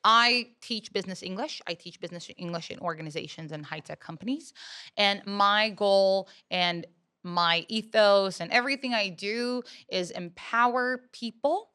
I teach business English. I teach business English in organizations and high-tech companies. And my goal and my ethos and everything I do is empower people,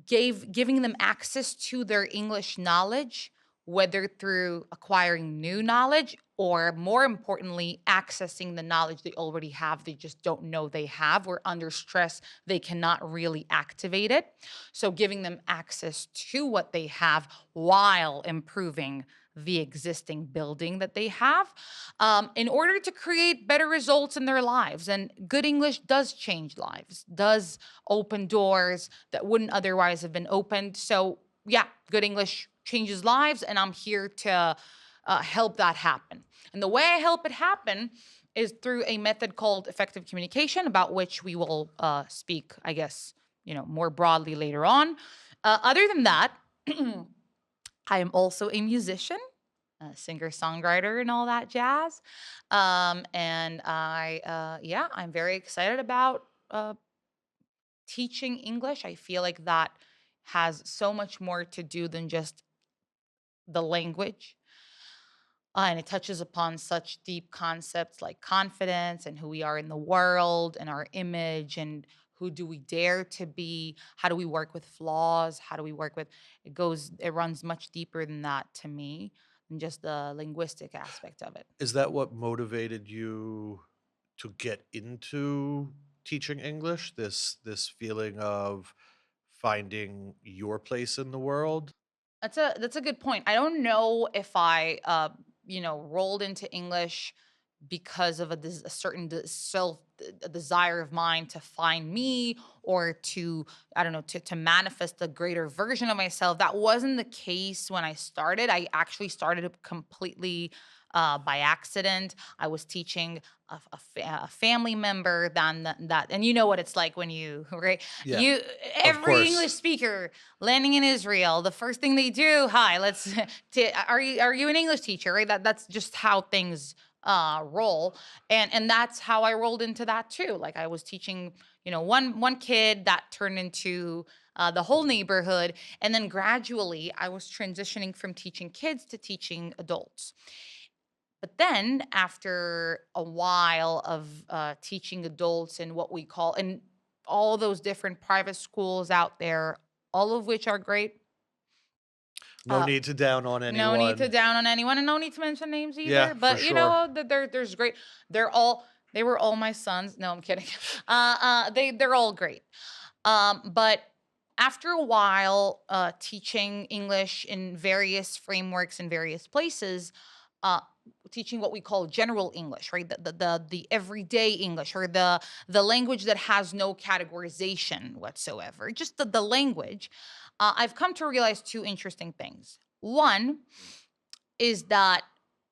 giving them access to their English knowledge, whether through acquiring new knowledge or, more importantly, accessing the knowledge they already have. They just don't know they have, or under stress, they cannot really activate it. So giving them access to what they have while improving the existing building that they have, in order to create better results in their lives. And good English does change lives, does open doors that wouldn't otherwise have been opened. So yeah, good English changes lives, and I'm here to help that happen. And the way I help it happen is through a method called effective communication, about which we will speak, I guess, more broadly later on. Other than that, I am also a musician, a singer-songwriter, and all that jazz. And I'm very excited about teaching English. I feel like that has so much more to do than just the language. And it touches upon such deep concepts like confidence and who we are in the world and our image and who do we dare to be? How do we work with flaws? How do we work with it runs much deeper than that to me than just the linguistic aspect of it. Is that what motivated you to get into teaching English? This feeling of finding your place in the world? That's a good point. I don't know if I rolled into English because of a certain a desire of mine to find me, or to, I don't know, to manifest a greater version of myself. That wasn't the case when I started. I actually started it completely by accident. I was teaching a family member, and you know what it's like when you right, Yeah, you of every English course. speaker landing in Israel, the first thing they do, hi, let's are you an English teacher, right? That's just how things roll. And that's how I rolled into that too. Like, I was teaching, one kid that turned into the whole neighborhood. And then gradually I was transitioning from teaching kids to teaching adults. But then after a while of teaching adults in what we call, and all those different private schools out there, all of which are great. No Uh, need to down on no need to anyone. down on anyone, and no need to mention names Yeah, either. for But sure. there's great. They're all they were all my sons. No, I'm kidding. They're all great. But after a while, teaching English in various frameworks in various places, uh, teaching what we call general English, right? The everyday English, or the language that has no categorization whatsoever, just the language. I've come to realize two interesting things. One is that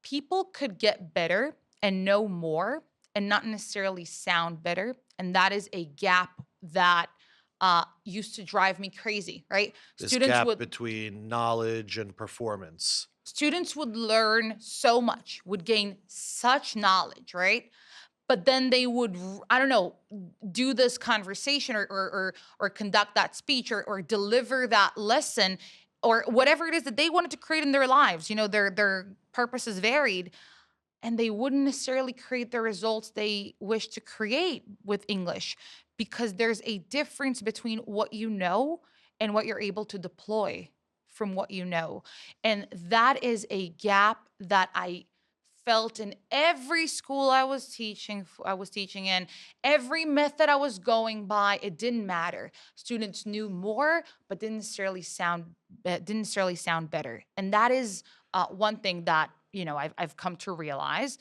people could get better and know more and not necessarily sound better. And that is a gap that used to drive me crazy, right? This Students gap would between knowledge and performance. students would learn so much, would gain such knowledge, right? But then they would, I don't know, do this conversation, or conduct that speech, or deliver that lesson, or whatever it is that they wanted to create in their lives. Their purposes varied, and they wouldn't necessarily create the results they wish to create with English, because there's a difference between what you know and what you're able to deploy from what you know. And that is a gap that I felt in every school I was teaching in, every method I was going by. It didn't matter. Students knew more, but didn't necessarily sound better. And that is one thing that I've come to realize,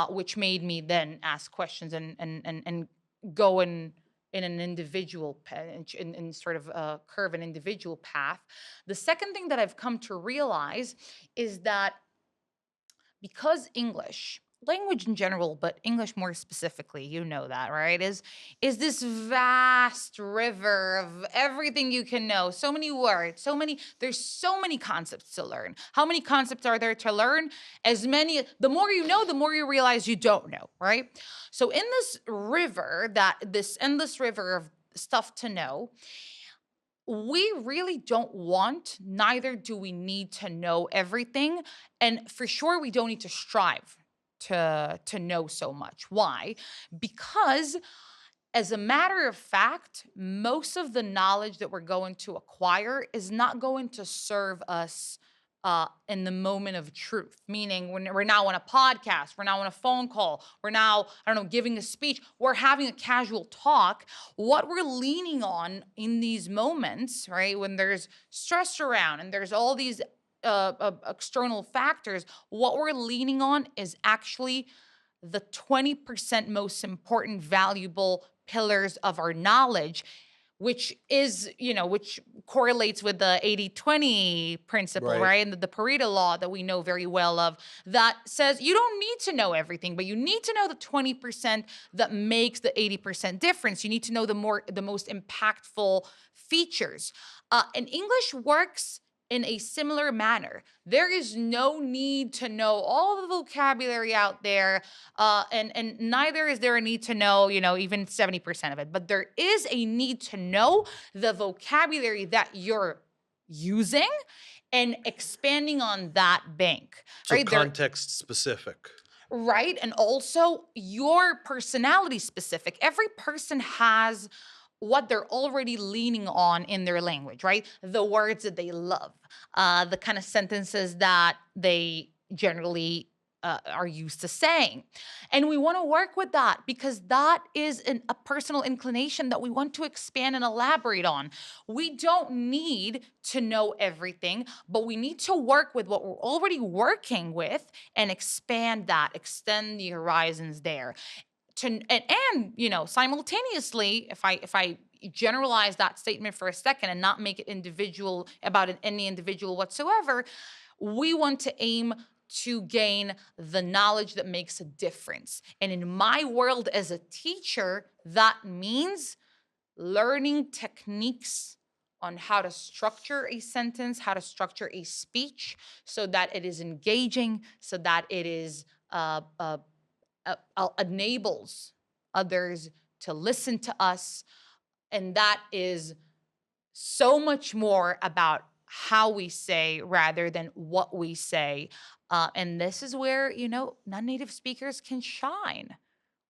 which made me then ask questions, and go in an individual in sort of curve an individual path. The second thing that I've come to realize is that, because English, language in general, but English more specifically, you know that, right? Is this vast river of everything you can know. So many words, there's so many concepts to learn. How many concepts are there to learn? As many, the more you know, the more you realize you don't know, right? So in this endless river of stuff to know, we really don't want, neither do we need to know everything. And for sure, we don't need to strive to know so much. Why? Because as a matter of fact, most of the knowledge that we're going to acquire is not going to serve us in the moment of truth. Meaning, when we're now on a podcast, we're now on a phone call, we're now, I don't know, giving a speech, we're having a casual talk. What we're leaning on in these moments, right, when there's stress around and there's all these external factors, what we're leaning on is actually the 20% most important, valuable pillars of our knowledge, which is, which correlates with the 80-20 principle, Right. right? And the Pareto law that we know very well of, that says you don't need to know everything, but you need to know the 20% that makes the 80% difference. You need to know the most impactful features. And English works in a similar manner. There is no need to know all the vocabulary out there, and neither is there a need to know, even 70% of it. But there is a need to know the vocabulary that you're using and expanding on that bank, So right? context specific. Right. And also your personality specific. Every person has what they're already leaning on in their language, right? The words that they love, the kind of sentences that they generally are used to saying. And we want to work with that because that is a personal inclination that we want to expand and elaborate on. We don't need to know everything, but we need to work with what we're already working with and expand that, extend the horizons there. Simultaneously, if I generalize that statement for a second and not make it individual about any individual whatsoever, we want to aim to gain the knowledge that makes a difference. And in my world as a teacher, that means learning techniques on how to structure a sentence, how to structure a speech so that it is engaging, so that it is enables others to listen to us. And that is so much more about how we say rather than what we say. And this is where, non-native speakers can shine.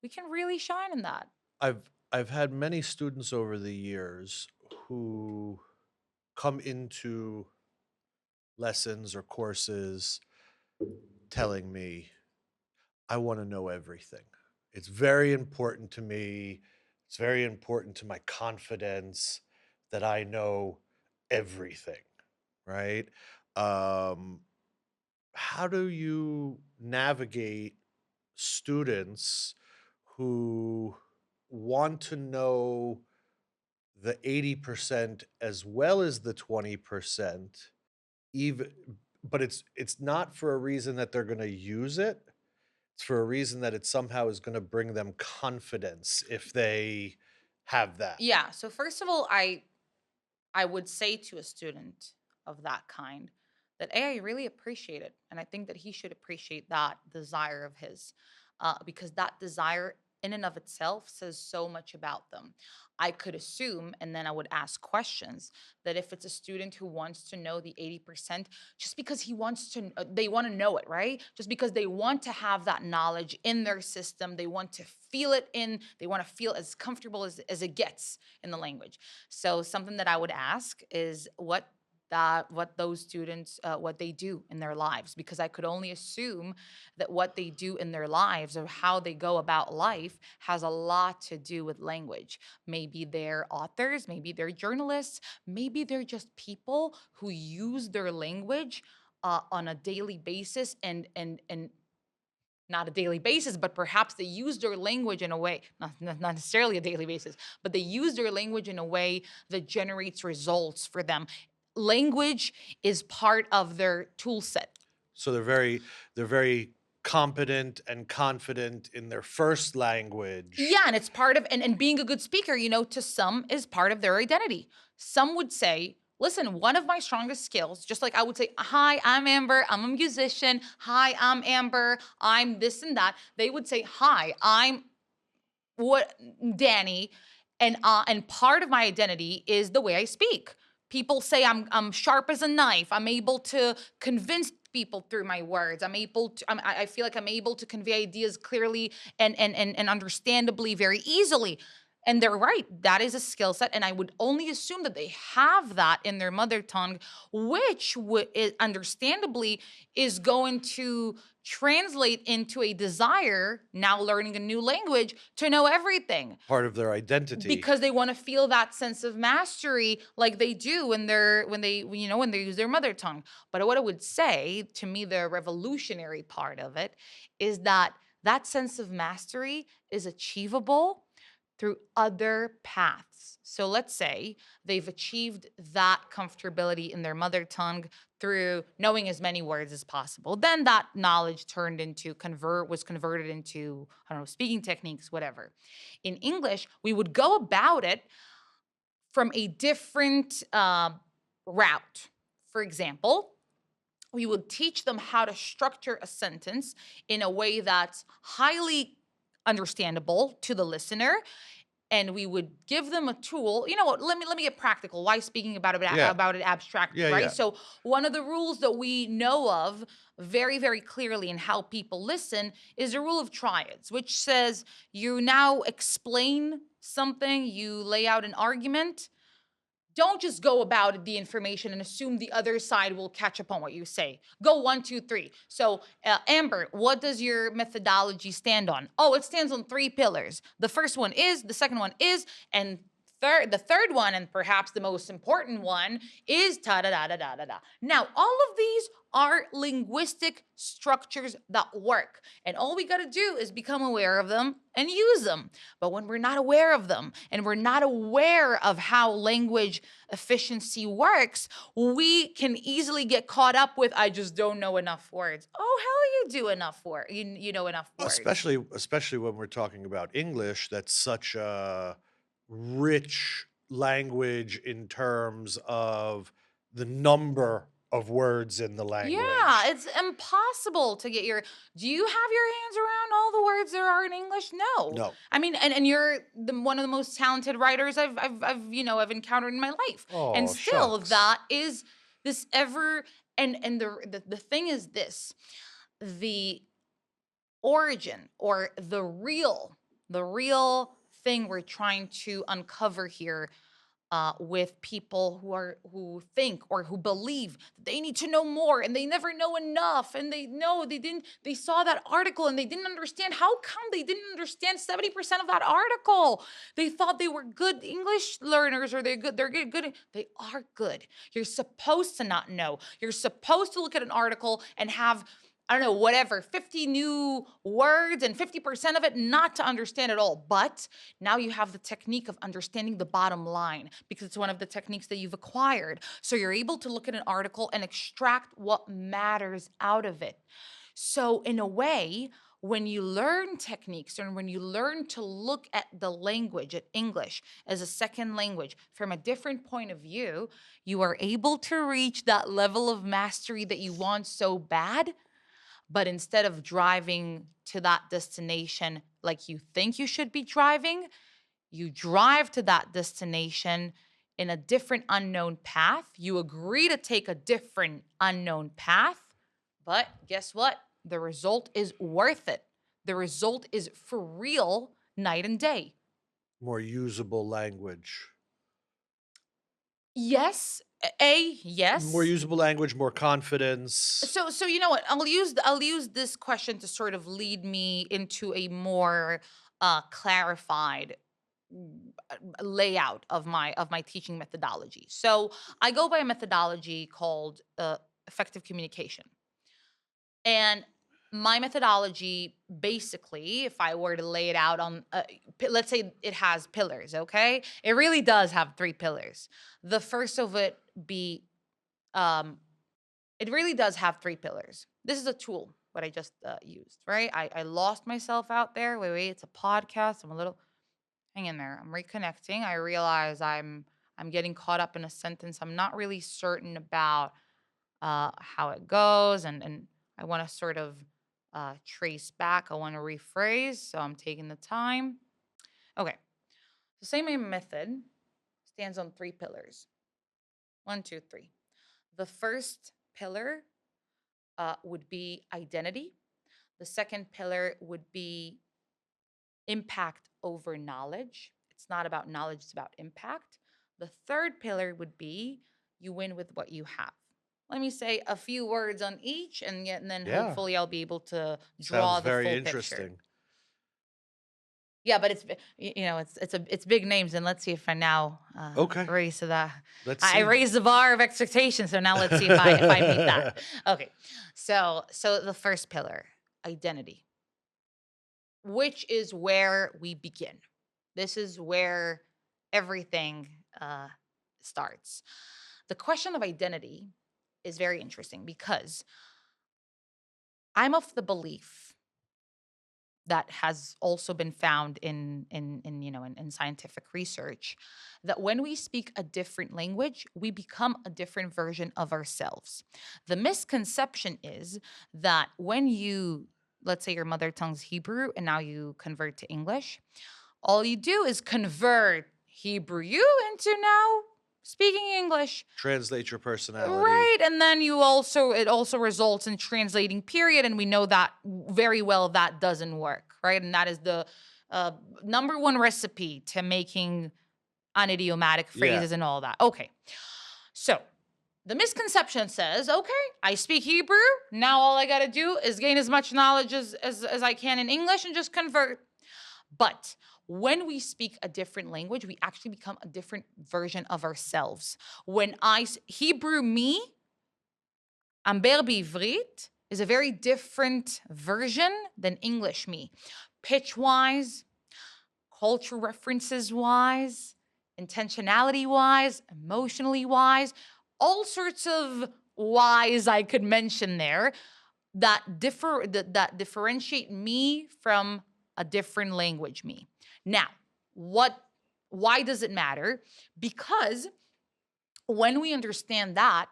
We can really shine in that. I've had many students over the years who come into lessons or courses telling me, I want to know everything. It's very important to me. It's very important to my confidence that I know everything, right? Um, how do you navigate students who want to know the 80% as well as the 20%, even, but it's not for a reason that they're going to use it. It's for a reason that it somehow is going to bring them confidence if they have that. Yeah. So first of all, I would say to a student of that kind that, hey, I really appreciate it. And I think that he should appreciate that desire of his, because that desire in and of itself says so much about them. I could assume, and then I would ask questions, that if it's a student who wants to know the 80%, just because they want to know it, right? Just because they want to have that knowledge in their system, they want to feel it they want to feel as comfortable as it gets in the language. So something that I would ask is what those students what they do in their lives, because I could only assume that what they do in their lives or how they go about life has a lot to do with language. Maybe they're authors, maybe they're journalists, maybe they're just people who use their language on a daily basis, and not a daily basis, but perhaps they use their language in a way, not necessarily a daily basis, but they use their language in a way that generates results for them. Language is part of their tool set. So they're very competent and confident in their first language. Yeah, and it's part of, and being a good speaker, to some is part of their identity. Some would say, listen, one of my strongest skills, just like I would say, hi, I'm Amber, I'm a musician. Hi, I'm Amber, I'm this and that. They would say, hi, I'm what Danny, and part of my identity is the way I speak. People say I'm sharp as a knife. I'm able to convince people through my words. I feel like I'm able to convey ideas clearly and understandably very easily. And they're right. That is a skill set. And I would only assume that they have that in their mother tongue, which understandably is going to translate into a desire, now learning a new language, to know everything Part of their identity. because they want to feel that sense of mastery like they do when they use their mother tongue. But what I would say, to me, the revolutionary part of it is that that sense of mastery is achievable through other paths. So let's say they've achieved that comfortability in their mother tongue through knowing as many words as possible. Then that knowledge was converted into, I don't know, speaking techniques, whatever. In English, we would go about it from a different route. For example, we would teach them how to structure a sentence in a way that's highly understandable to the listener, and we would give them a tool. You know what? Let me get practical. Why speaking about it abstractly, right? Yeah. So one of the rules that we know of very, very clearly in how people listen is the rule of triads, which says you now explain something, you lay out an argument. Don't just go about the information and assume the other side will catch up on what you say. Go 1, 2, 3. So, Amber, what does your methodology stand on? Oh, it stands on 3 pillars. The first one is, the second one is, and the third one, and perhaps the most important one, is ta da da da da da da. Now, all of these are linguistic structures that work, and all we got to do is become aware of them and use them. But when we're not aware of them and we're not aware of how language efficiency works, we can easily get caught up with, I just don't know enough words. Oh, hell, you do enough words. You know enough words. Especially when we're talking about English, that's such a rich language in terms of the number of words in the language. Yeah, it's impossible to get do you have your hands around all the words there are in English? No. No. I mean, and you're one of the most talented writers I've encountered in my life. And Oh, still shucks. that is this ever, and the thing is this, the origin or the real thing we're trying to uncover here with people who think or who believe that they need to know more and they never know enough, and they saw that article and they didn't understand. How come they didn't understand 70% of that article? They thought they were good English learners, or they're good. They are good. You're supposed to not know. You're supposed to look at an article and have, I don't know, whatever, 50 new words and 50% of it not to understand at all. But now you have the technique of understanding the bottom line because it's one of the techniques that you've acquired. So you're able to look at an article and extract what matters out of it. So in a way, when you learn techniques and when you learn to look at the language, at English as a second language from a different point of view, you are able to reach that level of mastery that you want so bad. But instead of driving to that destination like you think you should be driving, you drive to that destination in a different unknown path. You agree to take a different unknown path, but guess what? The result is worth it. The result is for real, night and day. More usable language. Yes. Yes. More usable language, more confidence. So you know what? I'll use this question to sort of lead me into a more clarified layout of my teaching methodology. So I go by a methodology called effective communication. And my methodology, basically, if I were to lay it out on, let's say it has pillars, okay? It really does have 3 pillars. The first of it be, it really does have 3 pillars. This is a tool, what I just used, right? I lost myself out there. Wait, it's a podcast. Hang in there. I'm reconnecting. I realize I'm getting caught up in a sentence. I'm not really certain about how it goes, and I want to sort of trace back. I want to rephrase, so I'm taking the time. Okay. The same method stands on 3 pillars. One, two, three. The first pillar would be identity. The second pillar would be impact over knowledge. It's not about knowledge, it's about impact. The third pillar would be you win with what you have. Let me say a few words on each, and then Yeah. hopefully I'll be able to Sounds draw the very full interesting. picture. Yeah, but it's big names, and let's see if I now Okay. raise to that. Let's I see. raised the bar of expectation, so now let's see if I meet that. Okay, so the first pillar, identity, which is where we begin. This is where everything starts. The question of identity is very interesting because I'm of the belief that has also been found in scientific research that when we speak a different language, we become a different version of ourselves. The misconception is that when you, let's say your mother tongue's Hebrew and now you convert to English, all you do is convert Hebrew you into now speaking English. Translate your personality. Right. And then it also results in translating period. And we know that very well that doesn't work. Right. And that is the number one recipe to making unidiomatic phrases and all that. Okay. So the misconception says, okay, I speak Hebrew. Now all I got to do is gain as much knowledge as I can in English and just convert. But when we speak a different language, we actually become a different version of ourselves. When Hebrew me, אמבר בעברית, is a very different version than English me. Pitch-wise, culture references-wise, intentionality-wise, emotionally-wise, all sorts of whys I could mention there that differentiate me from a different language me. Now, why does it matter? Because when we understand that,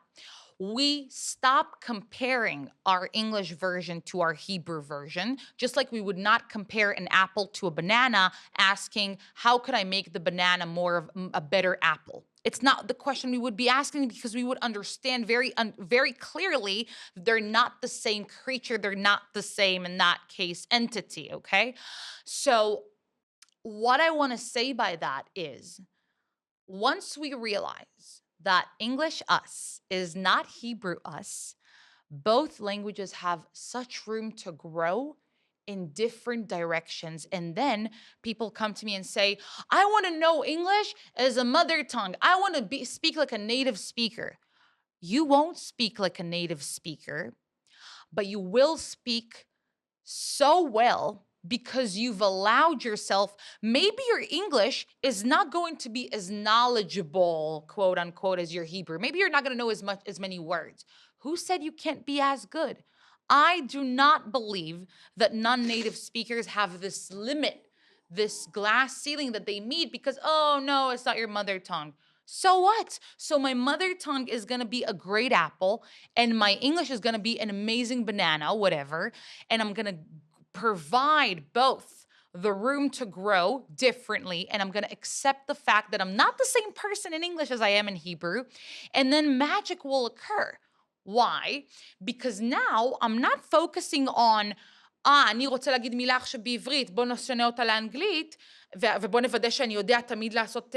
we stop comparing our English version to our Hebrew version, just like we would not compare an apple to a banana, asking, how could I make the banana more of a better apple? It's not the question we would be asking because we would understand very clearly they're not the same creature, they're not the same, in that case, entity, okay? So what I want to say by that is, once we realize that English us is not Hebrew us, both languages have such room to grow in different directions. And then people come to me and say, I want to know English as a mother tongue. I want to speak like a native speaker. You won't speak like a native speaker, but you will speak so well because you've allowed yourself, maybe your English is not going to be as knowledgeable, quote unquote, as your Hebrew. Maybe you're not going to know as many words. Who said you can't be as good? I do not believe that non-native speakers have this limit, this glass ceiling that they meet because, oh no, it's not your mother tongue. So what? So my mother tongue is going to be a great apple and my English is going to be an amazing banana, whatever. And I'm going to provide both the room to grow differently, and I'm going to accept the fact that I'm not the same person in English as I am in Hebrew, and then magic will occur. Why? Because now I'm not focusing on, אני רוצה להגיד מילה עכשיו בעברית, בוא נשנה אותה לאנגלית, ובוא נוודא שאני יודע תמיד לעשות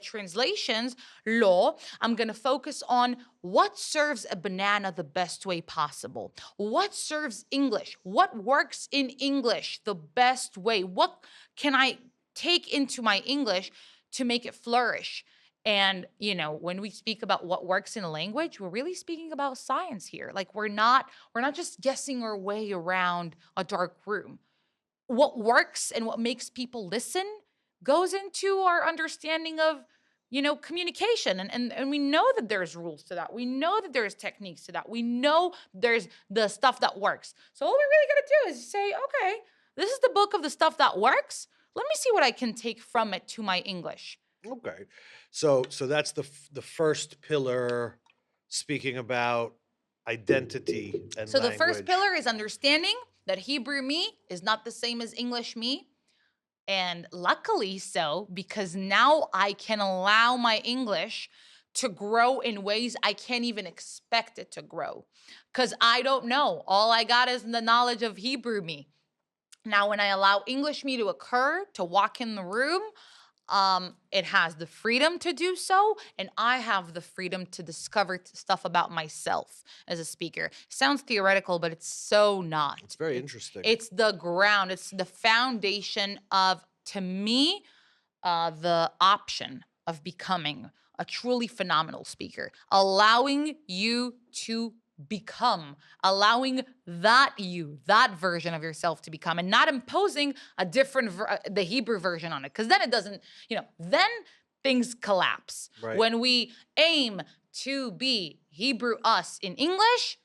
translations. לא, I'm going to focus on what serves a banana the best way possible. What serves English? What works in English the best way? What can I take into my English to make it flourish? And, when we speak about what works in a language, we're really speaking about science here. Like we're not just guessing our way around a dark room. What works and what makes people listen goes into our understanding of, communication. And we know that there's rules to that. We know that there's techniques to that. We know there's the stuff that works. So all we really got to do is say, okay, this is the book of the stuff that works. Let me see what I can take from it to my English. Okay. So that's the first pillar, speaking about identity and So the language. first pillar is understanding that Hebrew me is not the same as English me. And luckily so, because now I can allow my English to grow in ways I can't even expect it to grow because I don't know. All I got is the knowledge of Hebrew me. Now, when I allow English me to occur, to walk in the room, it has the freedom to do so, and I have the freedom to discover stuff about myself as a speaker. Sounds theoretical, but it's so not. It's very interesting. It's the ground. It's the foundation of, to me, the option of becoming a truly phenomenal speaker, allowing you to become, allowing that version of yourself to become, and not imposing a different, the Hebrew version on it. Because then it doesn't, then things collapse. Right. When we aim to be Hebrew us in English,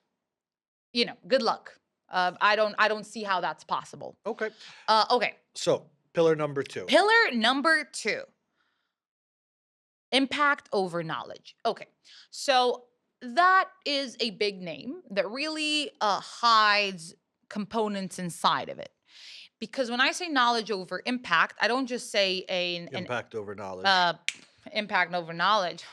good luck. I don't see how that's possible. Okay. Okay. So pillar number 2. Pillar number 2. Impact over knowledge. Okay. So that is a big name that really hides components inside of it. Because when I say knowledge over impact, I don't just say impact over knowledge. Impact over knowledge.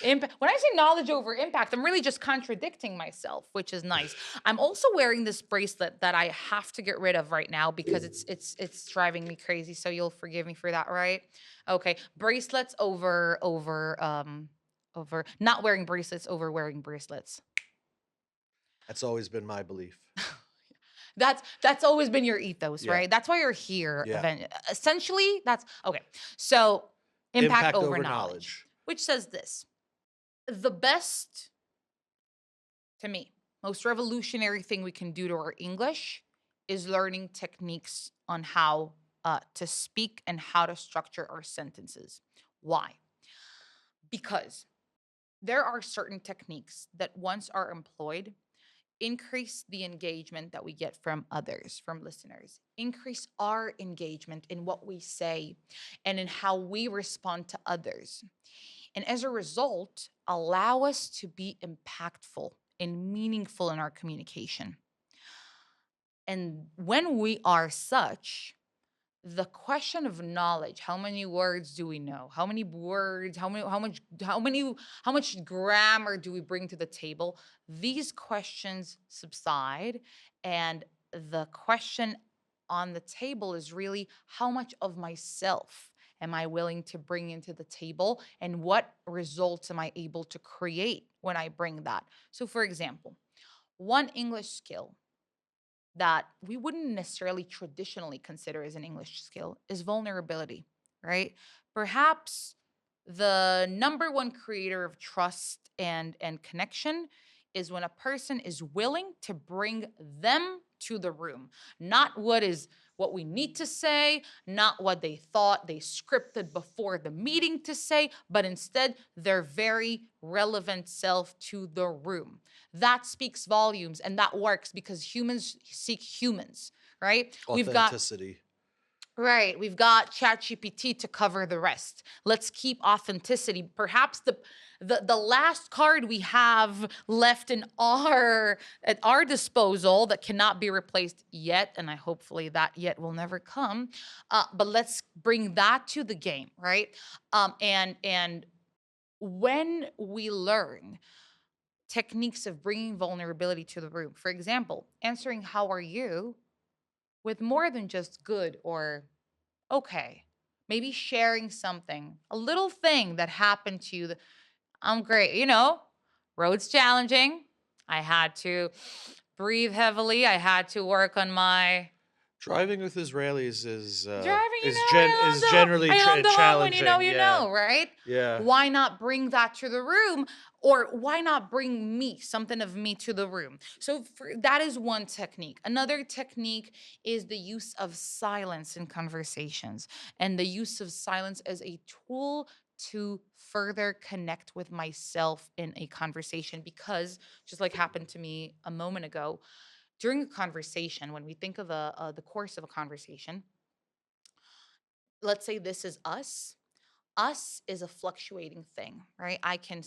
When I say knowledge over impact, I'm really just contradicting myself, which is nice. I'm also wearing this bracelet that I have to get rid of right now because it's driving me crazy. So you'll forgive me for that, right? Okay, bracelets over not wearing bracelets over wearing bracelets. That's always been my belief. That's always been your ethos, Yeah. right? That's why you're here. Yeah. Essentially, that's okay. So impact over knowledge, knowledge. which says this: the best, to me, most revolutionary thing we can do to our English is learning techniques on how to speak and how to structure our sentences. Why? Because there are certain techniques that once are employed, increase the engagement that we get from others, from listeners, increase our engagement in what we say and in how we respond to others. And as a result, allow us to be impactful and meaningful in our communication. And when we are such, the question of knowledge, how many words do we know? How many words, how much grammar do we bring to the table? These questions subside, and the question on the table is really, how much of myself am I willing to bring into the table, and what results am I able to create when I bring that? So for example, one English skill that we wouldn't necessarily traditionally consider as an English skill is vulnerability, right? Perhaps the number one creator of trust and connection is when a person is willing to bring them to the room, not what we need to say, not what they thought they scripted before the meeting to say, but instead their very relevant self to the room. That speaks volumes, and that works because humans seek humans, right? Authenticity. We've got ChatGPT to cover the rest. Let's keep authenticity. Perhaps the last card we have left at our disposal that cannot be replaced yet, and hopefully that yet will never come. But let's bring that to the game, right? And when we learn techniques of bringing vulnerability to the room, for example, answering "How are you?" with more than just good or okay. Maybe sharing something, a little thing that happened to you. I'm great. Road's challenging. I had to breathe heavily. I had to work on my Driving with Israelis is driving. generally challenging. When you know, right? Yeah. Why not bring that to the room? Or why not bring something of me to the room? So that is one technique. Another technique is the use of silence in conversations, and the use of silence as a tool to further connect with myself in a conversation. Because just like happened to me a moment ago, during a conversation, when we think of the course of a conversation, let's say this is us. Us is a fluctuating thing, right? I can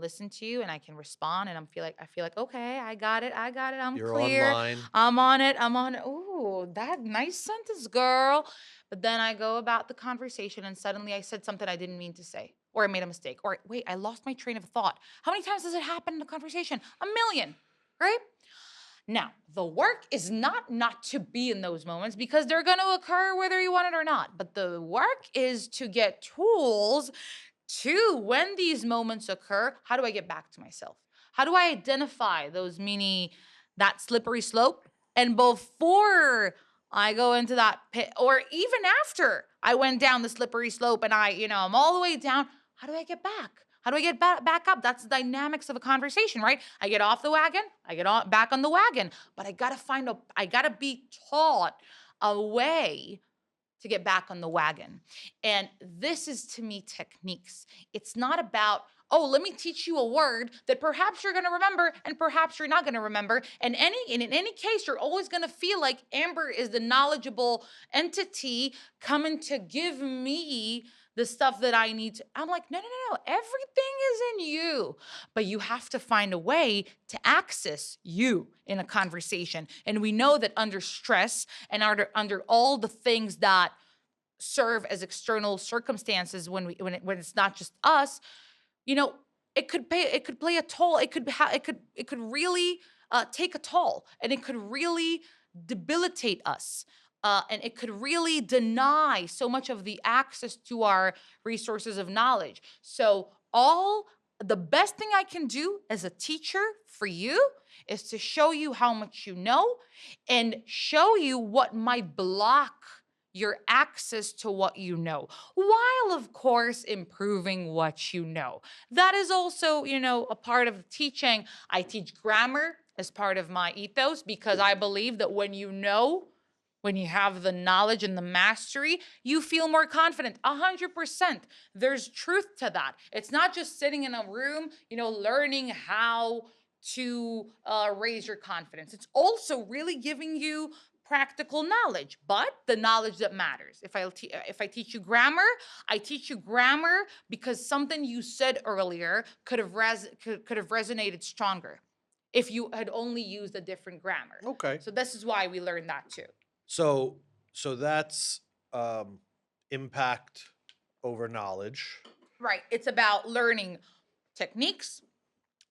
listen to you, and I can respond, and I feel like, okay, I got it. I'm You're clear. online. I'm on it. Ooh, that nice sentence, girl. But then I go about the conversation, and suddenly I said something I didn't mean to say. or I made a mistake, or wait, I lost my train of thought. How many times does it happen in a conversation? A million, right? Now, the work is not to be in those moments because they're going to occur whether you want it or not. But the work is to get tools to when these moments occur, how do I get back to myself? How do I identify those that slippery slope? And before I go into that pit, or even after I went down the slippery slope and I'm all the way down, how do I get back? How do I get back up? That's the dynamics of a conversation, right? I get off the wagon, I get back on the wagon, but I gotta be taught a way to get back on the wagon. And this is, to me, techniques. It's not about, oh, let me teach you a word that perhaps you're going to remember and perhaps you're not going to remember. And in any case, you're always going to feel like Amber is the knowledgeable entity coming to give me the stuff that I need to. I'm like, no. Everything is in you. But you have to find a way to access you in a conversation. And we know that under stress and under all the things that serve as external circumstances when it's not just us, it could play a toll. It could really take a toll, and it could really debilitate us. And it could really deny so much of the access to our resources of knowledge. So the best thing I can do as a teacher for you is to show you how much you know and show you what might block your access to what you know, while of course improving what you know. That is also, a part of teaching. I teach grammar as part of my ethos because I believe that when you have the knowledge and the mastery, you feel more confident. 100%. There's truth to that. It's not just sitting in a room, learning how to raise your confidence. It's also really giving you practical knowledge, but the knowledge that matters. If I teach you grammar, I teach you grammar because something you said earlier could have resonated stronger if you had only used a different grammar. Okay. So this is why we learn that too. So that's impact over knowledge. Right. It's about learning techniques,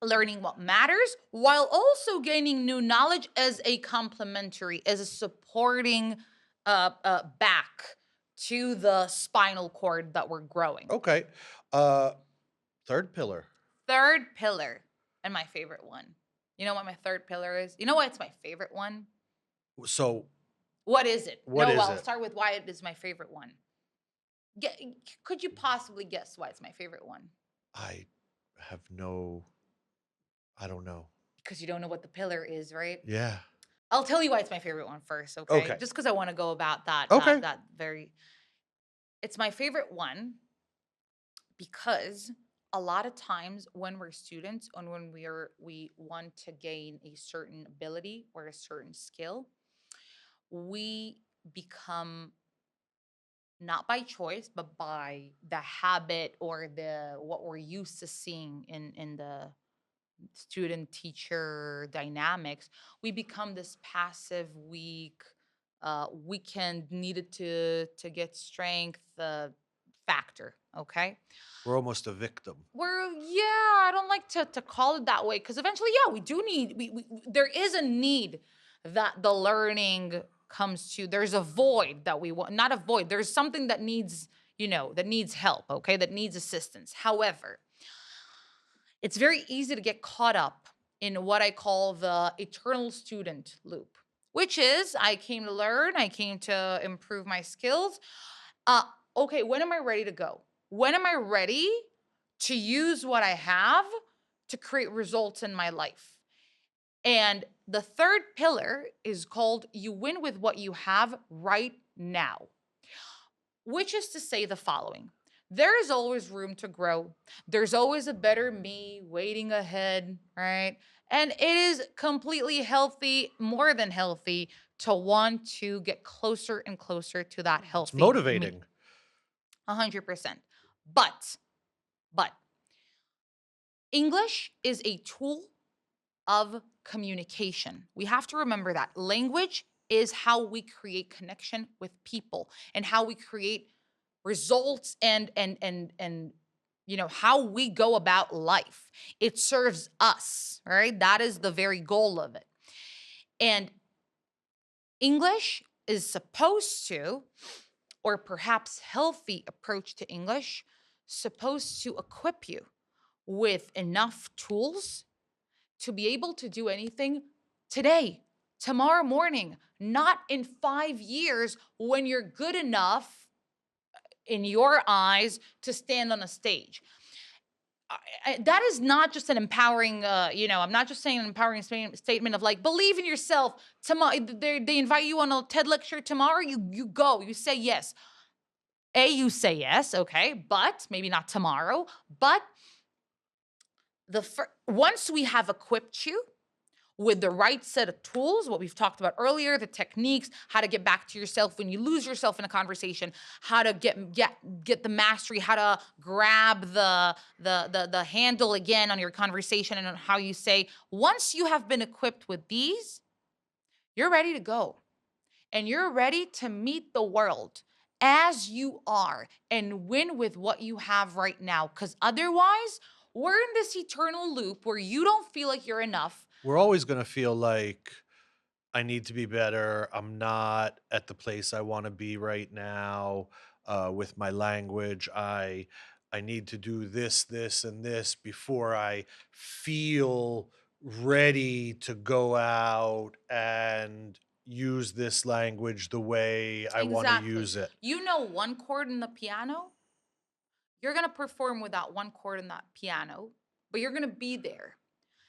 learning what matters, while also gaining new knowledge as a complementary, as a supporting back to the spinal cord that we're growing. Okay. Third pillar. Third pillar, and my favorite one. You know what my third pillar is? You know why it's my favorite one? So what is it? I'll start with why it is my favorite one. Could you possibly guess why it's my favorite one? I don't know. Because you don't know what the pillar is, right? Yeah. I'll tell you why it's my favorite one first, okay? Okay. Just because I want to go about that. Okay. It's my favorite one because a lot of times when we're students and when we want to gain a certain ability or a certain skill, we become, not by choice, but by the habit or what we're used to seeing in the student teacher dynamics, we become this passive, weak, weekend needed to get strength factor. Okay, We're almost a victim. I don't like to call it that way, because eventually, we do need, there is a need that the learning comes to. There's a void that we want, not a void. There's something that needs, that needs help. Okay, that needs assistance. However, it's very easy to get caught up in what I call the eternal student loop, which is I came to learn, I came to improve my skills. Okay, when am I ready to go? When am I ready to use what I have to create results in my life? And the third pillar is called you win with what you have right now, which is to say the following. There is always room to grow. There's always a better me waiting ahead, right? And it is completely healthy, more than healthy, to want to get closer and closer to that healthy. It's motivating. 100%. But English is a tool of communication. We have to remember that. Language is how we create connection with people and how we create results and how we go about life. It serves us, right? That is the very goal of it. And English is supposed to, or perhaps healthy approach to English, supposed to equip you with enough tools to be able to do anything today, tomorrow morning, not in 5 years when you're good enough in your eyes to stand on a stage. That is not just an empowering, I'm not just saying an empowering statement of like, believe in yourself. Tomorrow, they invite you on a TED lecture tomorrow, you go, you say yes. You say yes, okay, but maybe not tomorrow. But once we have equipped you with the right set of tools, what we've talked about earlier, the techniques, how to get back to yourself when you lose yourself in a conversation, how to get the mastery, how to grab the handle again on your conversation and on how you say. Once you have been equipped with these, you're ready to go. And you're ready to meet the world as you are and win with what you have right now. Because otherwise, we're in this eternal loop where you don't feel like you're enough. We're always going to feel like I need to be better. I'm not at the place I want to be right now with my language. I need to do this, this, and this before I feel ready to go out and use this language the way I want to Exactly. use it. You know one chord in the piano, you're going to perform without one chord in that piano, but you're going to be there.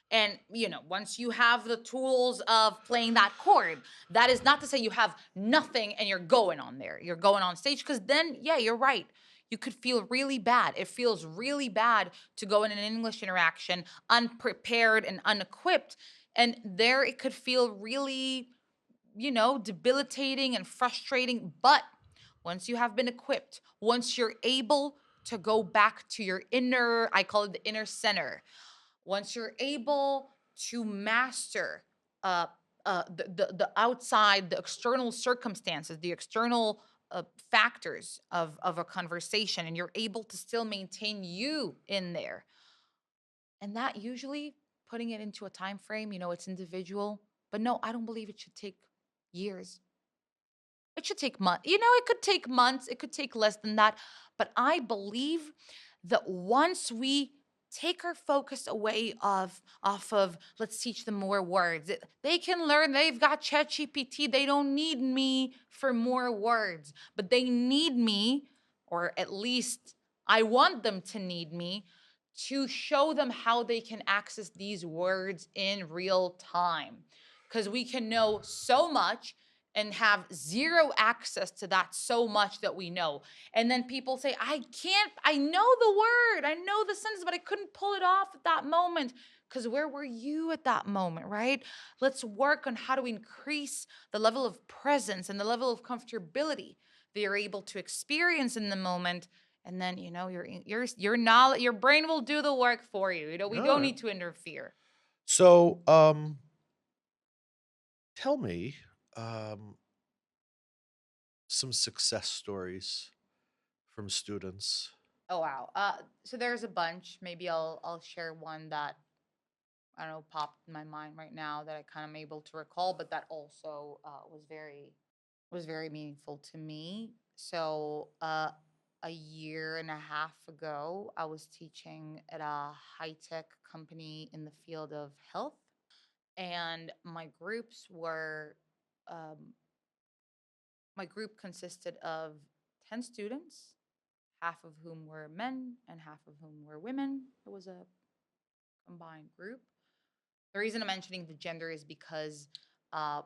And, once you have the tools of playing that chord, that is not to say you have nothing and you're going on there. You're going on stage because then, yeah, you're right. You could feel really bad. It feels really bad to go in an English interaction unprepared and unequipped. And there it could feel really, debilitating and frustrating. But once you have been equipped, once you're able to go back to your inner, I call it the inner center, once you're able to master uh, the outside, the external circumstances, the external factors of a conversation, and you're able to still maintain you in there, and that usually putting it into a time frame, it's individual, but no, I don't believe it should take years. It should take months. It could take months, it could take less than that. But I believe that once we take our focus away off of let's teach them more words. They can learn, they've got ChatGPT. They don't need me for more words, but they need me, or at least I want them to need me to show them how they can access these words in real time. Because we can know so much and have zero access to that so much that we know. And then people say, I know the word, I know the sentence, but I couldn't pull it off at that moment. Because where were you at that moment, right? Let's work on how to increase the level of presence and the level of comfortability that you're able to experience in the moment. And then, your knowledge, your brain will do the work for you. We All don't right. need to interfere. So, tell me um, some success stories from students. Oh wow. So there's a bunch. Maybe I'll share one that I don't know popped in my mind right now that I kind of am able to recall, but that also was very meaningful to me. So a year and a half ago, I was teaching at a high tech company in the field of health, and um, my group consisted of 10 students, half of whom were men and half of whom were women. It was a combined group. The reason I'm mentioning the gender is because uh,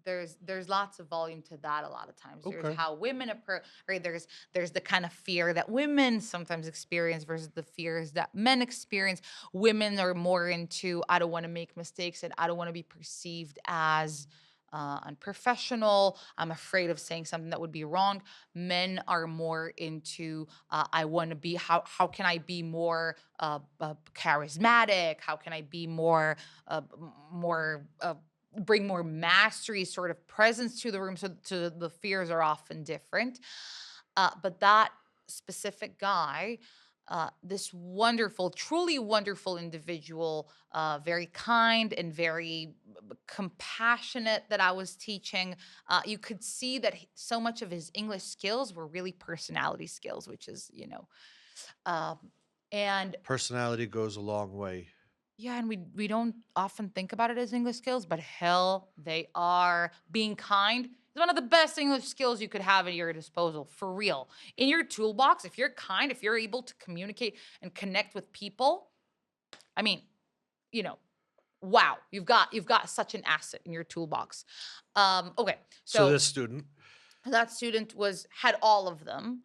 there's lots of volume to that. A lot of times, there's Okay. how women approach. Right, there's the kind of fear that women sometimes experience versus the fears that men experience. Women are more into, I don't want to make mistakes and I don't want to be perceived as unprofessional. I'm afraid of saying something that would be wrong. Men are more into, I want to be, how can I be more charismatic? How can I be more bring more mastery, sort of presence to the room? So the fears are often different. But that specific guy, this wonderful, truly wonderful individual, very kind and very compassionate that I was teaching. You could see that so much of his English skills were really personality skills, which is, um, and Personality goes a long way. yeah, and we don't often think about it as English skills, but hell, they are. Being kind is one of the best English skills you could have at your disposal, for real. In your toolbox, if you're kind, if you're able to communicate and connect with people, I mean, you know, wow, you've got such an asset in your toolbox. Okay, So so this student, that student had all of them,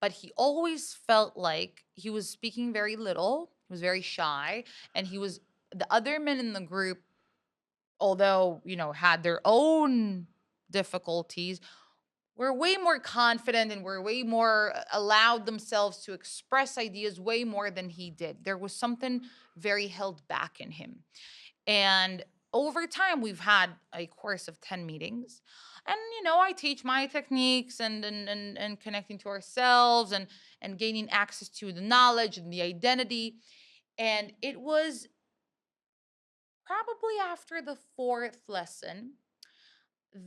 but he always felt like he was speaking very little. He was very shy, and the other men in the group, although had their own difficulties, were way more confident and were way more allowed themselves to express ideas way more than he did. There was something very held back in him. And over time, we've had a course of 10 meetings. And, I teach my techniques and connecting to ourselves and gaining access to the knowledge and the identity. And it was probably after the fourth lesson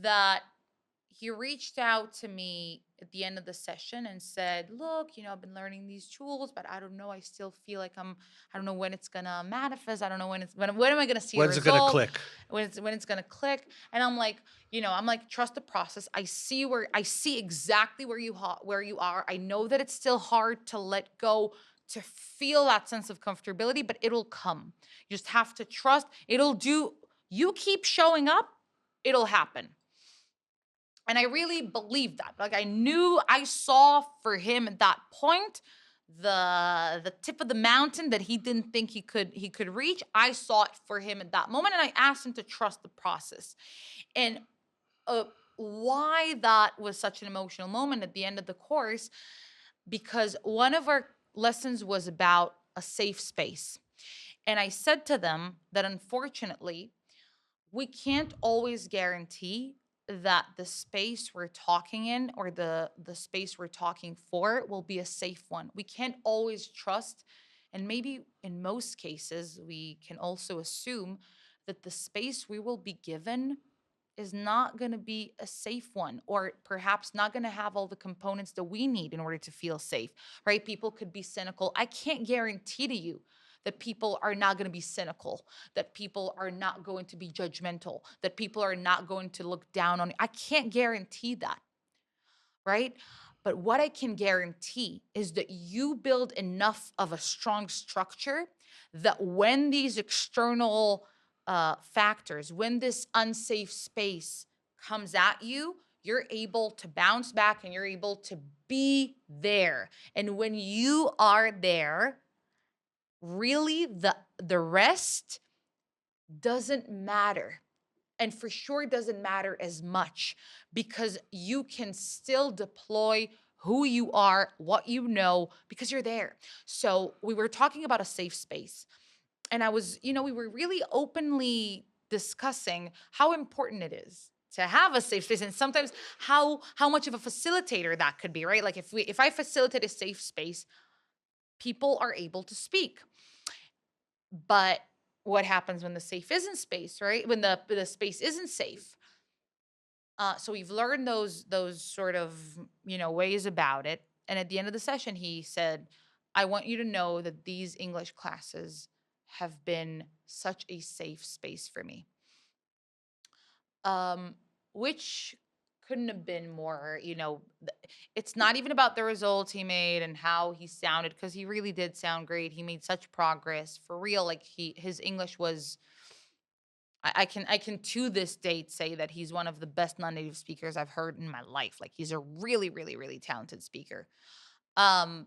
that he reached out to me at the end of the session and said, "Look, I've been learning these tools, but I don't know. I still feel like I don't know when it's gonna manifest. I don't know when am I gonna see a when's it gonna result? click? When it's gonna click?" And I'm like, trust the process. I see exactly where you are. I know that it's still hard to let go, to feel that sense of comfortability, but it'll come. You just have to trust. You keep showing up, it'll happen. And I really believed that. Like, I saw for him at that point the tip of the mountain that he didn't think he could reach. I saw it for him at that moment, and I asked him to trust the process. And uh, why that was such an emotional moment at the end of the course, because one of our lessons was about a safe space. And I said to them that unfortunately, we can't always guarantee that the space we're talking in, or the space we're talking for, will be a safe one. We can't always trust, and maybe in most cases we can also assume that the space we will be given is not going to be a safe one, or perhaps not going to have all the components that we need in order to feel safe, right? People could be cynical. I can't guarantee to you that people are not going to be cynical, that people are not going to be judgmental, that people are not going to look down on you. I can't guarantee that, right? But what I can guarantee is that you build enough of a strong structure that when these external factors, when this unsafe space comes at you, you're able to bounce back and you're able to be there. And when you are there, really the rest doesn't matter, and for sure doesn't matter as much, because you can still deploy who you are, what you know, because you're there. So we were talking about a safe space, and we were really openly discussing how important it is to have a safe space, and sometimes how much of a facilitator that could be, right? Like, if I facilitate a safe space, people are able to speak. But what happens when the safe isn't space, right? When the space isn't safe. So we've learned those sort of ways about it. And at the end of the session, he said, "I want you to know that these English classes have been such a safe space for me." Um, which couldn't have been more. It's not even about the results he made and how he sounded, because he really did sound great. He made such progress for real. Like, his English was. I can to this date say that he's one of the best non-native speakers I've heard in my life. Like, he's a really, really, really talented speaker. Um,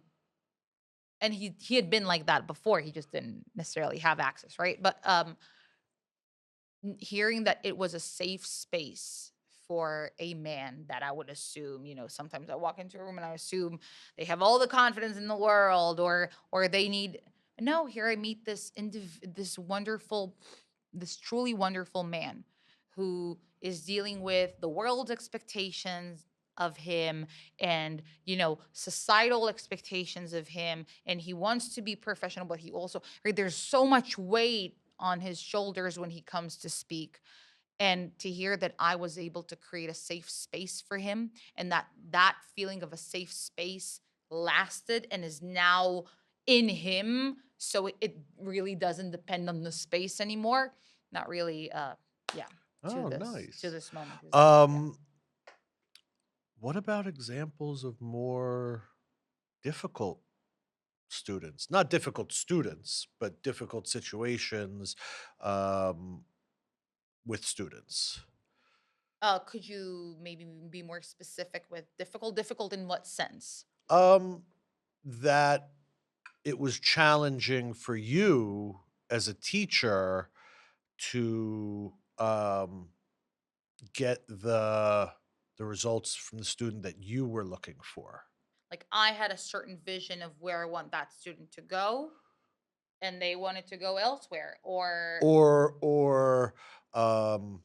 and he had been like that before. He just didn't necessarily have access, right? But hearing that it was a safe space for a man that I would assume, sometimes I walk into a room and I assume they have all the confidence in the world, or they need. No, here I meet this wonderful, this truly wonderful man who is dealing with the world's expectations, of him and, societal expectations of him. And he wants to be professional, but he also, right, there's so much weight on his shoulders when he comes to speak. And to hear that I was able to create a safe space for him, and that feeling of a safe space lasted and is now in him, so it really doesn't depend on the space anymore. Not really, yeah, Oh, to nice. this moment is, yeah. Um, what about examples of more difficult students? Not difficult students, but difficult situations um, with students. Could you maybe be more specific with difficult? Difficult in what sense? Um, that it was challenging for you as a teacher to get the results from the student that you were looking for. Like I had a certain vision of where I want that student to go, and they wanted to go elsewhere, or Or um,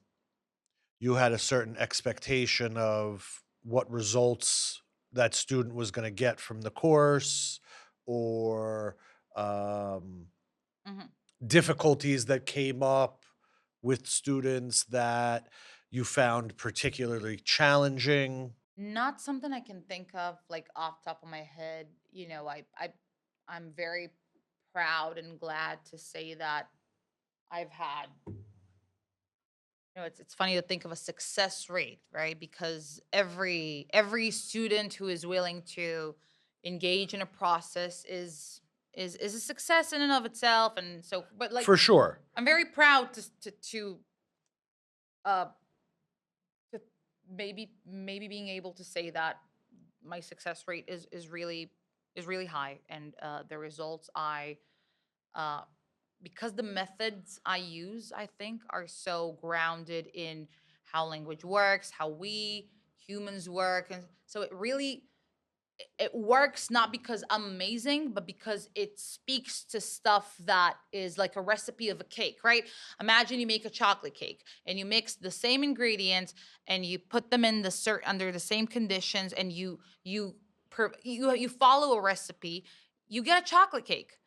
you had a certain expectation of what results that student was going to get from the course, or um, Mhm. difficulties that came up with students that you found particularly challenging. Not something I can think of like off top of my head. I'm very proud and glad to say that I've had, it's funny to think of a success rate, right? Because every student who is willing to engage in a process is a success in and of itself. And so, but like, For sure. I'm very proud uh to maybe being able to say that my success rate is really high, and the results I uh because the methods I use, I think, are so grounded in how language works, how we humans work. And so it works not because I'm amazing, but because it speaks to stuff that is like a recipe of a cake, right? Imagine you make a chocolate cake and you mix the same ingredients and you put them in under the same conditions, and you follow a recipe, you get a chocolate cake.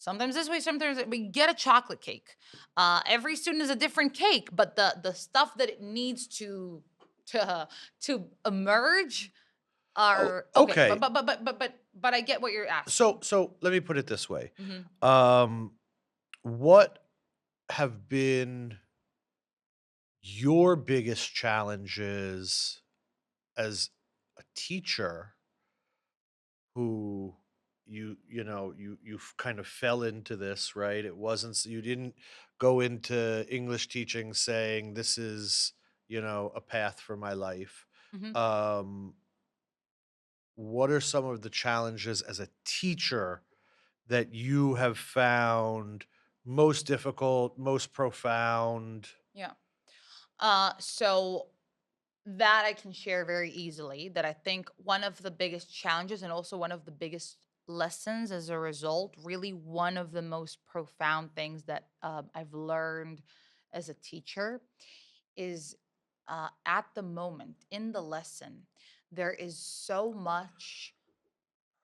Sometimes this way, sometimes we get a chocolate cake. Every student is a different cake, but the stuff that it needs to to emerge Oh, are okay. But okay. I get what you're So asking. so let me put it this way. Hmm. Um, what have been your biggest challenges as a teacher who you kind of fell into this, right? It wasn't you didn't go into English teaching saying this is, a path for my life. Hmm. Um, what are some of the challenges as a teacher that you have found most difficult, most profound? Yeah. So that I can share very easily. That I think one of the biggest challenges and also one of the biggest lessons as a result, really one of the most profound things that I've learned as a teacher is at the moment in the lesson, there is so much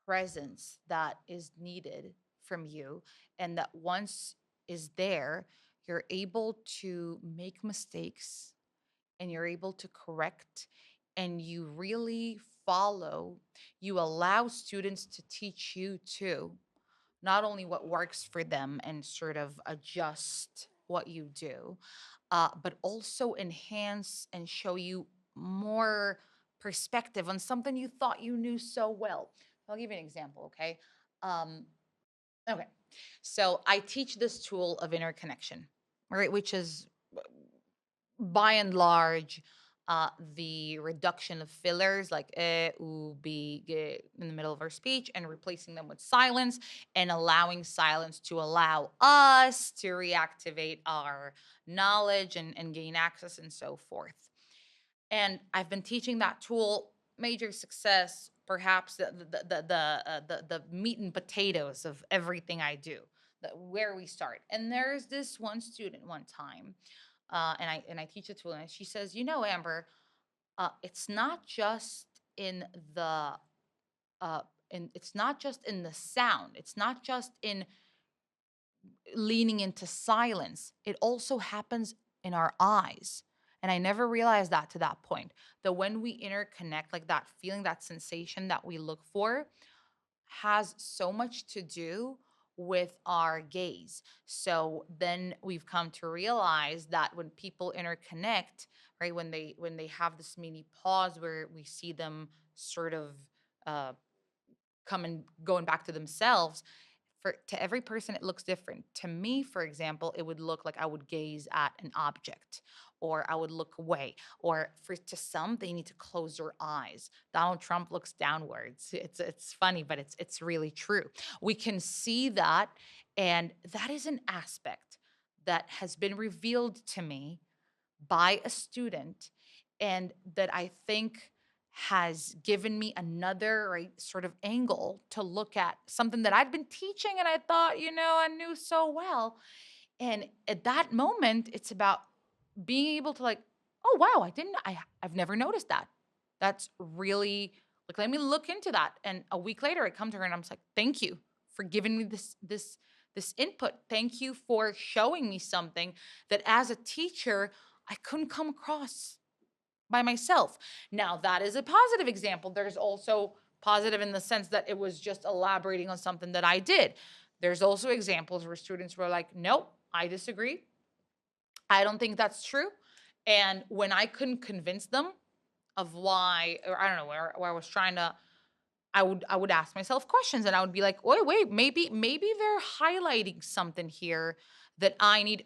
presence that is needed from you. And that once is there, you're able to make mistakes and you're able to correct, and you really follow, you allow students to teach you too, not only what works for them and sort of adjust what you do, but also enhance and show you more perspective on something you thought you knew so well. I'll give you an example, okay? Um, okay, so I teach this tool of interconnection, right, which is by and large, the reduction of fillers like u, be, ge in the middle of our speech, and replacing them with silence, and allowing silence to allow us to reactivate our knowledge and gain access and so forth. And I've been teaching that tool, major success, perhaps the meat and potatoes of everything I do, where we start. And there's this one student one time, and I teach the tool, and she says, Amber, It's not just in the it's not just in the sound. It's not just in leaning into silence. It also happens in our eyes. And I never realized that to that point. That when we interconnect, like that feeling, that sensation that we look for, has so much to do with our gaze. So then we've come to realize that when people interconnect, right, when they have this mini pause where we see them sort of uh, coming going back to themselves, for to every person it looks different. To me, for example, it would look like I would gaze at an object, or I would look away, or for to some they need to close their eyes. Donald Trump looks downwards. It's funny, but it's really true. We can see that, and that is an aspect that has been revealed to me by a student, and that I think has given me another, right, sort of angle to look at something that I'd been teaching and I thought, I knew so well. And at that moment, it's about being able to, like, oh wow, I've never noticed that. That's really, like, let me look into that. And a week later I come to her and I'm just like, thank you for giving me this input. Thank you for showing me something that as a teacher I couldn't come across by myself. Now, that is a positive example. There's also positive in the sense that it was just elaborating on something that I did. There's also examples where students were like, nope, I disagree. I don't think that's true. And when I couldn't convince them of why, or I don't know, where I was trying to, I would ask myself questions and I would be like, wait, maybe they're highlighting something here that I need.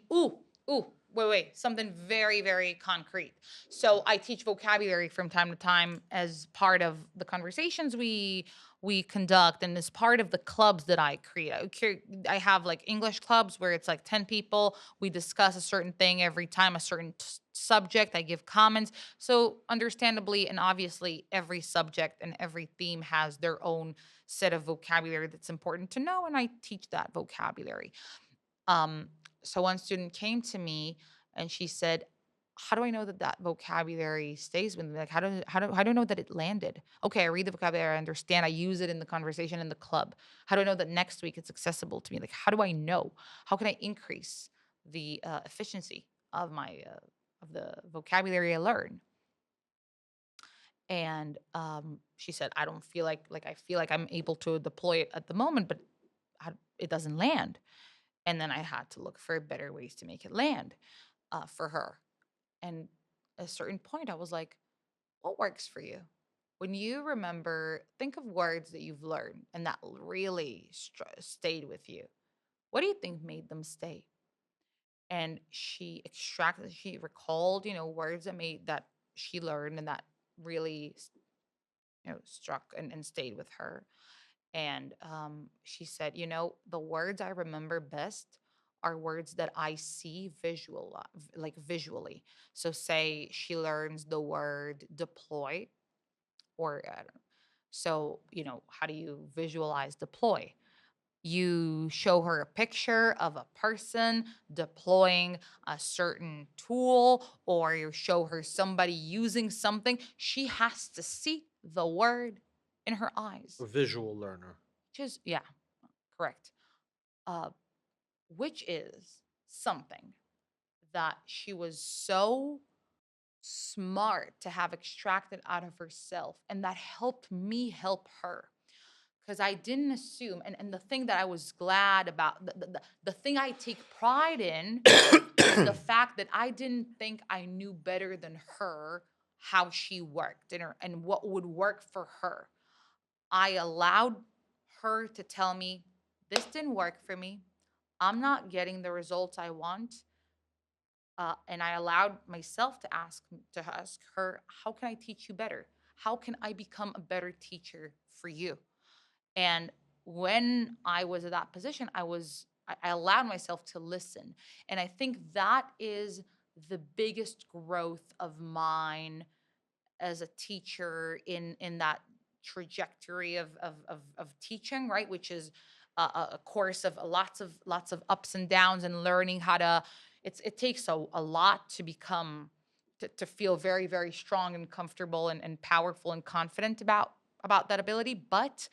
Wait, something very, very concrete. So I teach vocabulary from time to time as part of the conversations we conduct, and as part of the clubs that I create. I have like English clubs where it's like 10 people. We discuss a certain thing every time, a certain subject. I give comments. So, understandably and obviously, every subject and every theme has their own set of vocabulary that's important to know, and I teach that vocabulary. Um, so one student came to me and she said, "How do I know that that vocabulary stays with me? Like, how do I know that it landed? Okay, I read the vocabulary, I understand, I use it in the conversation in the club. How do I know that next week it's accessible to me? Like, how do I know? How can I increase the efficiency of my of the vocabulary I learn?" And she said, "I don't feel like I feel like I'm able to deploy it at the moment, but it doesn't land." And then I had to look for better ways to make it land for her. And at a certain point, I was like, what works for you? When you remember, think of words that you've learned and that really stayed with you. What do you think made them stay? And she recalled, words that she learned and that really, struck and stayed with her. And she said, the words I remember best are words that I see like visually. So, say she learns the word deploy, or I don't know. So, how do you visualize deploy? You show her a picture of a person deploying a certain tool, or you show her somebody using something. She has to see the word in her eyes, A visual learner. which is, yeah, correct. Uh, which is something that she was so smart to have extracted out of herself, and that helped me help her. Because I didn't assume, and the thing that I was glad about, the thing I take pride in is the fact that I didn't think I knew better than her how she worked and what would work for her. I allowed her to tell me, this didn't work for me. I'm not getting the results I want. And I allowed myself to ask her, how can I teach you better? How can I become a better teacher for you? And when I was at that position, I allowed myself to listen. And I think that is the biggest growth of mine as a teacher in that trajectory of teaching, right? Which is a course of lots of ups and downs and learning how to. It takes a lot to become to feel very, very strong and comfortable and powerful and confident about that ability. But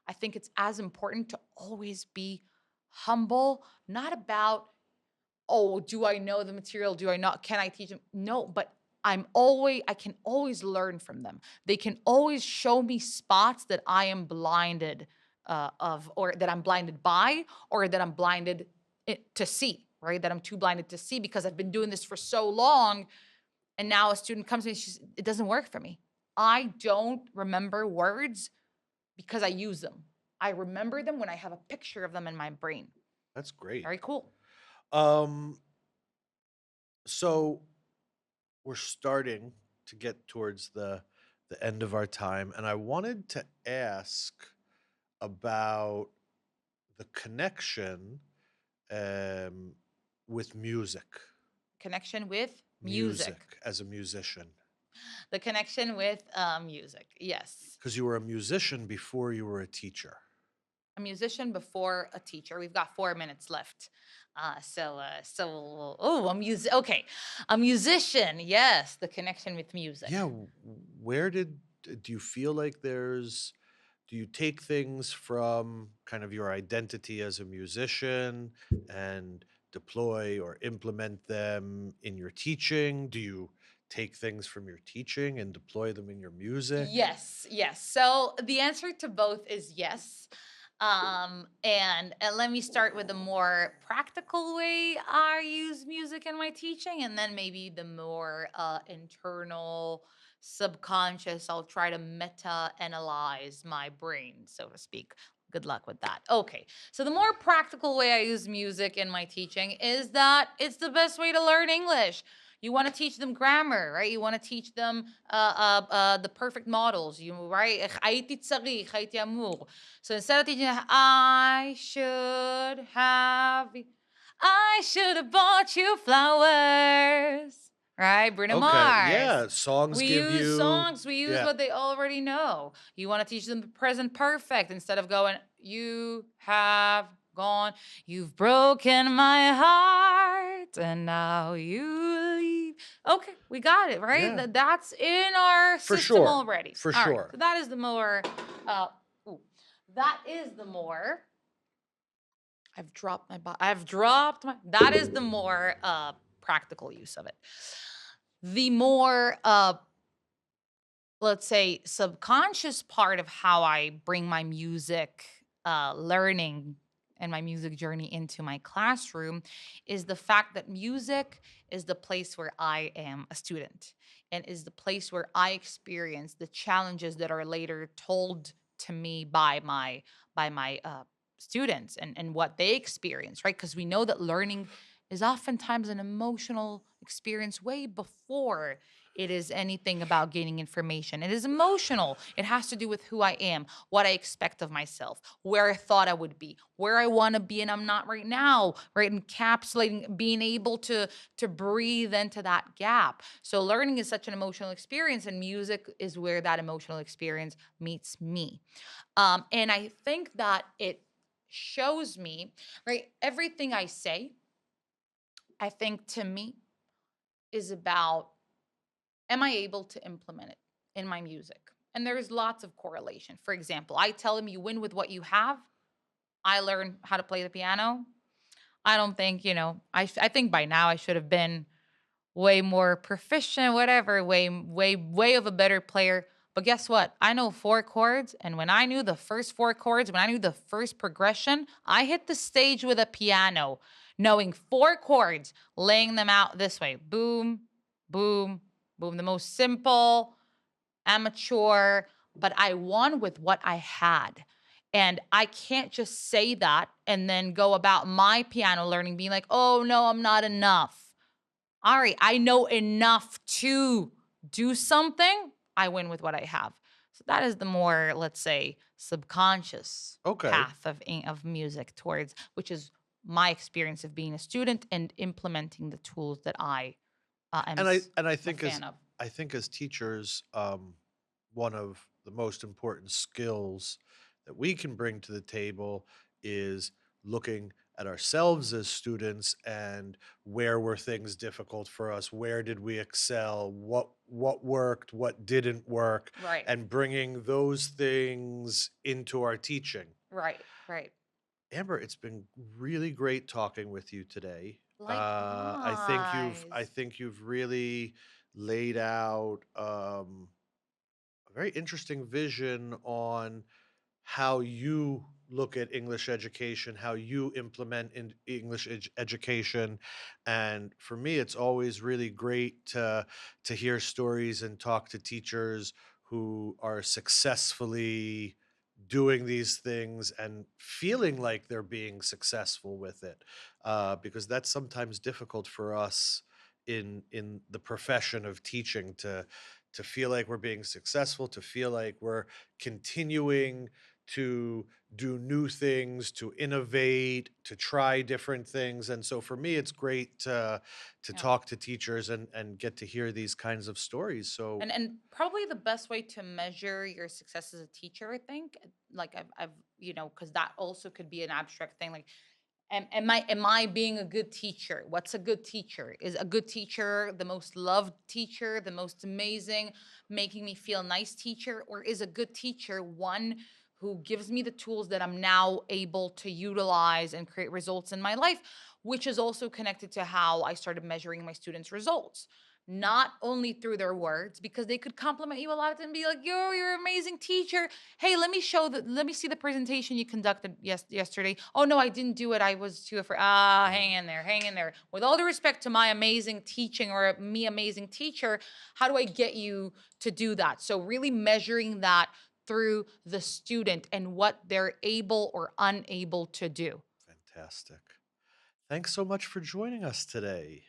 I think it's as important to always be humble, not about, oh, do I know the material? Do I not? Can I teach them? No, but I can always learn from them. They can always show me spots that I am blinded of, or that I'm blinded by, or that I'm blinded to see, right? That I'm too blinded to see because I've been doing this for so long. And now a student comes to me, it doesn't work for me. I don't remember words because I use them. I remember them when I have a picture of them in my brain. That's great. Very cool. Um, so we're starting to get towards the end of our time, and I wanted to ask about the connection with music. Connection with Music music. as a musician. The connection with music. Yes. Because you were a musician before you were a teacher. A musician before a teacher. We've got 4 minutes left. Okay. A musician. Yes. The connection with music. Yeah. Where do you feel like do you take things from kind of your identity as a musician and deploy or implement them in your teaching? Do you take things from your teaching and deploy them in your music? Yes, yes. So the answer to both is yes. And let me start with the more practical way I use music in my teaching, and then maybe the more internal, subconscious. I'll try to meta analyze my brain, so to speak. Good luck with that. Okay. So the more practical way I use music in my teaching is that it's the best way to learn English. You want to teach them grammar, right? You want to teach them the perfect models. You right? "Haiti tzarich, haiti amur." So instead of teaching, I should have bought you flowers. Right? Bruno Okay. Mars. Yeah. Songs We give use you. songs. We use Yeah. what they already know. You want to teach them the present perfect instead of going, you have gone, you've broken my heart, and now you leave. Okay, we got it, right? Yeah. That's in our For system sure. already. For All right, sure. so that is the more, that is the more, that is the more practical use of it. The more let's say subconscious part of how I bring my music learning and my music journey into my classroom is the fact that music is the place where I am a student and is the place where I experience the challenges that are later told to me by my students and what they experience, right? Because we know that learning is oftentimes an emotional experience way before it is anything about gaining information. It is emotional. It has to do with who I am, what I expect of myself, where I thought I would be, where I want to be and I'm not right now, right? Encapsulating, being able to breathe into that gap. So learning is such an emotional experience, and music is where that emotional experience meets me. And I think that it shows me, right? Everything I say, I think to me is about, am I able to implement it in my music? And there's lots of correlation. For example, I tell them you win with what you have. I learned how to play the piano. I don't think, I think by now I should have been way more proficient, whatever, way of a better player. But guess what? I know 4 chords. And when I knew the first 4 chords, when I knew the first progression, I hit the stage with a piano, knowing 4 chords, laying them out this way. Boom, boom, boom. The most simple, amateur, but I won with what I had. And I can't just say that and then go about my piano learning being like, oh no, I'm not enough. All right, I know enough to do something. I win with what I have. So that is the more, let's say, subconscious path of music towards, which is my experience of being a student and implementing the tools that I am I a think fan of. I think as teachers, one of the most important skills that we can bring to the table is looking at ourselves as students, and where were things difficult for us, where did we excel, what worked, what didn't work, Right. and bringing those things into our teaching. Right. Right. Amber, it's been really great talking with you today. I Likewise. think you've really laid out a very interesting vision on how you look at English education, how you implement in English education. And for me, it's always really great to hear stories and talk to teachers who are successfully doing these things and feeling like they're being successful with it, because that's sometimes difficult for us in the profession of teaching, to feel like we're being successful, to feel like we're continuing to do new things, to innovate, to try different things. And so for me, it's great to Yeah. talk to teachers and get to hear these kinds of stories. So And probably the best way to measure your success as a teacher, I think, like I've because that also could be an abstract thing. Like, am I being a good teacher? What's a good teacher? Is a good teacher the most loved teacher, the most amazing, making me feel nice teacher, or is a good teacher one who gives me the tools that I'm now able to utilize and create results in my life, which is also connected to how I started measuring my students' results, not only through their words, because they could compliment you a lot and be like, "Yo, you're an amazing teacher. Hey, let me see the presentation you conducted yesterday. Oh no, I didn't do it. I was too afraid. Ah, hang mm, in there, hang in there. With all due respect to my amazing teaching or me amazing teacher, how do I get you to do that?" So really measuring that through the student and what they're able or unable to do. fantastic. Thanks so much for joining us today.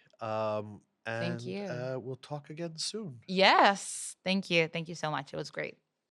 Thank And you. we'll talk again soon. Yes. Thank you. Thank you so much. It was great.